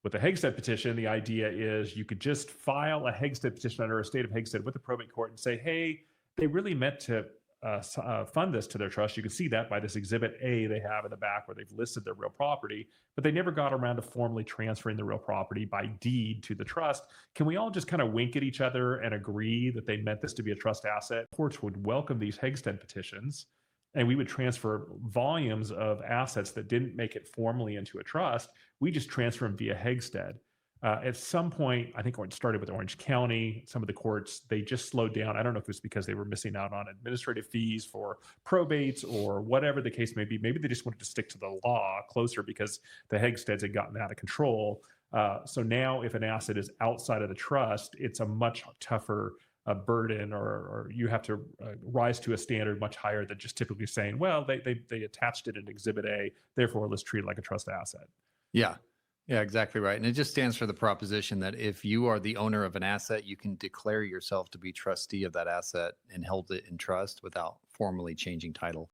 With the Heggstad petition, the idea is you could just file a Heggstad petition under a state of Heggstad with the probate court and say, hey, they really meant to fund this to their trust. You can see that by this Exhibit A they have in the back where they've listed their real property, but they never got around to formally transferring the real property by deed to the trust. Can we all just kind of wink at each other and agree that they meant this to be a trust asset? Courts would welcome these Heggstad petitions, and we would transfer volumes of assets that didn't make it formally into a trust. We just transfer them via Heggstad. At some point, I think it started with Orange County. Some of the courts, they just slowed down. I don't know if it's because they were missing out on administrative fees for probates or whatever the case may be. Maybe they just wanted to stick to the law closer because the Heggstads had gotten out of control. So now if an asset is outside of the trust, it's a much tougher burden, or you have to rise to a standard much higher than just typically saying, well, they attached it in Exhibit A, therefore let's treat it like a trust asset. Yeah. Yeah, exactly right. And it just stands for the proposition that if you are the owner of an asset, you can declare yourself to be trustee of that asset and hold it in trust without formally changing title.